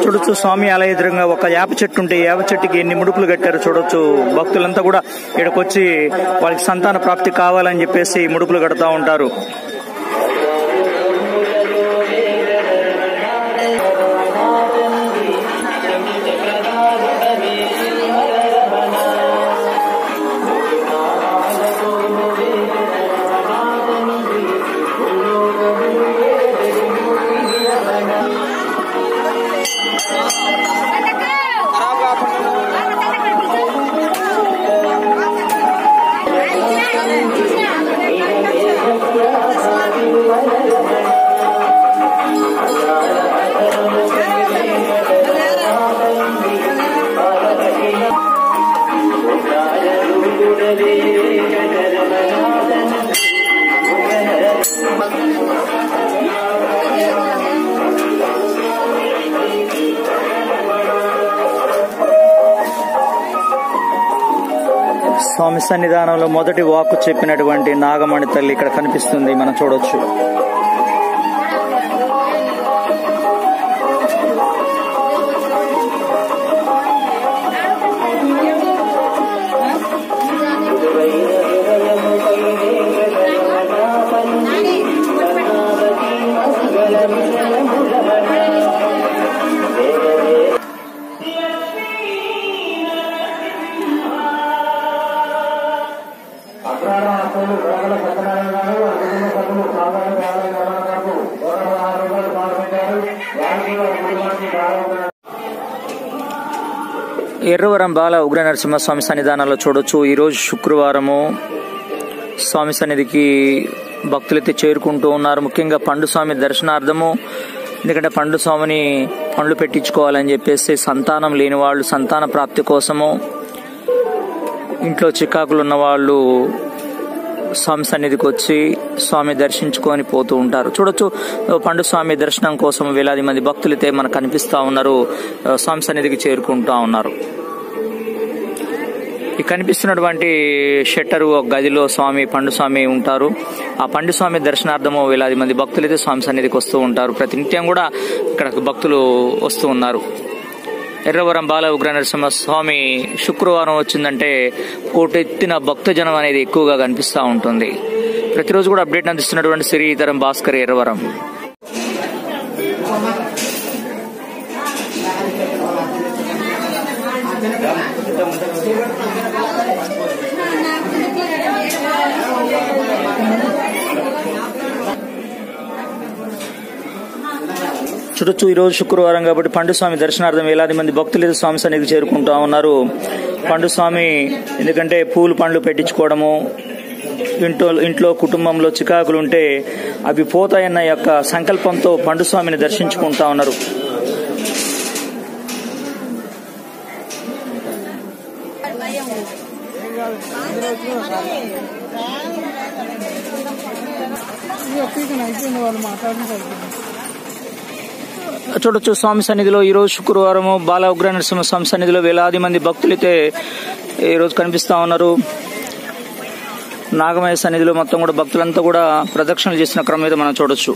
చూడొచ్చు స్వామి ఆలయ ఎదురుగా ఒక వేప చెట్టు ఉంటే వేప చెట్టుకి ఎన్ని ముడుపులు కట్టారో చూడొచ్చు. భక్తులంతా కూడా ఇక్కడికి వచ్చి వాళ్ళకి సంతాన ప్రాప్తి కావాలని చెప్పేసి ముడుపులు కడతా ఉంటారు. స్వామి సన్నిధానంలో మొదటి వాక్కు చెప్పినటువంటి నాగమణి తల్లి ఇక్కడ కనిపిస్తుంది, మనం చూడొచ్చు. ఎర్రవరం బాల ఉగ్ర నరసింహస్వామి సన్నిధానంలో చూడొచ్చు. ఈరోజు శుక్రవారము స్వామి సన్నిధికి భక్తులైతే చేరుకుంటూ ఉన్నారు. ముఖ్యంగా పండు స్వామి దర్శనార్థము. ఎందుకంటే పండు స్వామిని పండ్లు పెట్టించుకోవాలని చెప్పేసి సంతానం లేని వాళ్ళు సంతాన ప్రాప్తి కోసము, ఇంట్లో చికాకులు ఉన్న వాళ్ళు స్వామి సన్నిధికి వచ్చి స్వామి దర్శించుకొని పోతూ ఉంటారు. చూడొచ్చు పండు స్వామి దర్శనం కోసం వేలాది మంది భక్తులైతే మనకు కనిపిస్తా ఉన్నారు, స్వామి సన్నిధికి చేరుకుంటా ఉన్నారు. ఈ కనిపిస్తున్నటువంటి షట్టరు ఒక గదిలో స్వామి పండు స్వామి ఉంటారు. ఆ పండు స్వామి దర్శనార్థము వేలాది మంది భక్తులైతే స్వామి సన్నిధికి వస్తూ ఉంటారు. ప్రతినిత్యం కూడా ఇక్కడ భక్తులు వస్తూ ఉన్నారు. ఎర్రవరం బాల ఉగ్ర నరసింహ స్వామి శుక్రవారం వచ్చిందంటే కోటెత్తిన భక్తజనం అనేది ఎక్కువగా కనిపిస్తూ ఉంటుంది. ప్రతిరోజు కూడా అప్డేట్ అందిస్తున్నటువంటి శ్రీధరం భాస్కర్ ఎర్రవరం. చూడొచ్చు ఈరోజు శుక్రవారం కాబట్టి పండు స్వామి దర్శనార్థం వేలాది మంది భక్తులు స్వామి సన్నిధికి చేరుకుంటా ఉన్నారు. పండు స్వామి ఎందుకంటే పూలు పండ్లు పెట్టించుకోవడము, ఇంట్లో కుటుంబంలో చికాకులు ఉంటే అవి పోతాయన్న యొక్క సంకల్పంతో పండు స్వామిని దర్శించుకుంటా ఉన్నారు. చూడొచ్చు స్వామి సన్నిధిలో ఈరోజు శుక్రవారము బాల ఉగ్ర నరసింహ స్వామి సన్నిధిలో వేలాది మంది భక్తులైతే ఈరోజు కనిపిస్తా ఉన్నారు. నాగమయ్య సన్నిధిలో మొత్తం కూడా భక్తులంతా కూడా ప్రదక్షిణలు చేసిన క్రమం మీద మనం చూడొచ్చు.